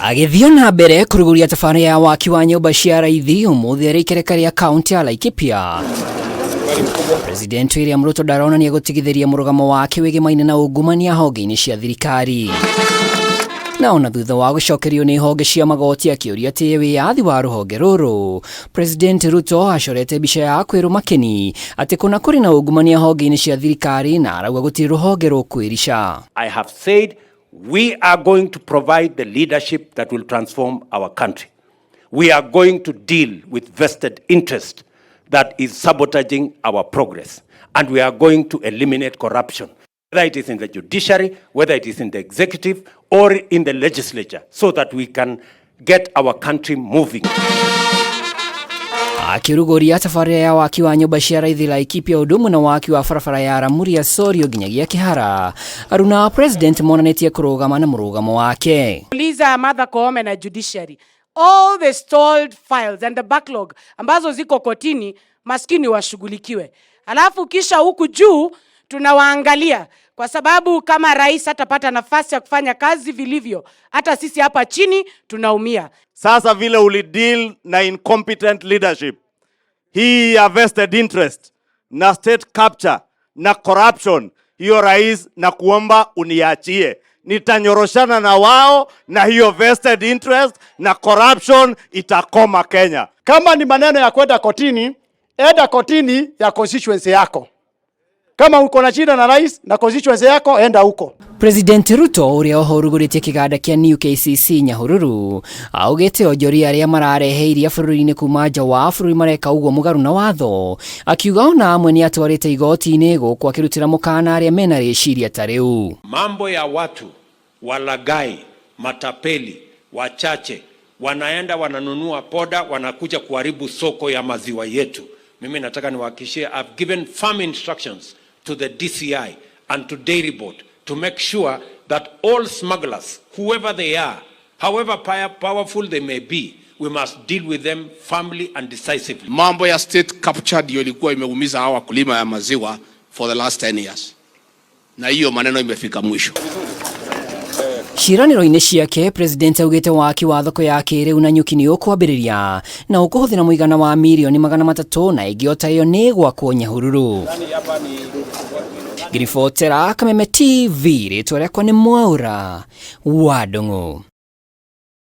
Agithio na mbere kuruguria tabarĩra ya waki wa nyũmba cia raithi umuthi RIKIPIA ya kaunti ya LAIKIPIA. President William Ruto ndaronania gutigithiria murugamo wake wĩgĩmaine na ungumania honge-inĩ cia thirikari. Na ona thutha wa gucokerio ni honge cia magoti akiuria ati wiyathi wa ruhonge ruru, President Ruto acorete bica ya kwiru makeni ati kuna kuri na ungumania honge-inĩ cia thirikari na arauga gutiri ruhonge rukwirica. I have said we are going to provide the leadership that will transform our country. We are going to deal with vested interest that is sabotaging our progress. And we are going to eliminate corruption, whether it is in the judiciary, whether it is in the executive, or in the legislature, so that we can get our country moving. Akiruguria tabarĩra ya waki wa nyũmba cia raithi LAIKIPIA ũndũmwe na waki wa barabara ya Ramuria Sorio nginyagia Kihara, aruna president monanetie kurugama na murugamo wake. Uliza Martha Koome na judiciary, all the stalled files and the backlog ambazo ziko kotini maskini washughulikiwe. Alafu kisha huku juu tunawaangalia kwa sababu kama rais hatapata nafasi ya kufanya kazi vilivyo, hata sisi hapa chini tunaumia. Sasa vile ulideal na incompetent leadership, hii ya vested interest na state capture na corruption, hiyo rais na kuomba uniachie. Nitanyoroshana na wao na hiyo vested interest na corruption itakoma Kenya. Kama ni maneno ya kwenda kotini, enda kotini ya constituency yako. Kama uko na shida na rais na constituency yako, enda huko. President Ruto uria ohoruguritie kiganda kia NUKCC Nyahururu augite onjoria aria marareheiria bururi-ini kuma nja wa bururi mareka uguo mugaru na watho, akiuga ona amwe ni atwarite igoti-ini gukwa kirutira mukana aria mena riciria ta riu. Mambo ya watu walagai, matapeli, wachache wanaenda wananunua poda, wanakuja kuharibu soko ya maziwa yetu. Mimi nataka niwahakikishie, I've given firm instructions to the DCI and to Dairy Board to make sure that all smugglers, whoever they are, however powerful they may be, we must deal with them firmly and decisively. Mambo ya state capture ndio ilikuwa imeumiza hawa wakulima ya maziwa for the last 10 years. Na hiyo maneno imefika mwisho. Ciraniro-inĩ ciake, President augite waki wa thoko ya kĩrĩu na nyuki nĩ ũkwambĩrĩria na ũkũhũthĩra mũigana wa mirioni 300 na ĩngĩ ĩyo nĩ gwakwo Nyahururu. Ngiribotera Kameme TV, rĩtwa rĩakwa nĩ Mwaura wa Ndung'u.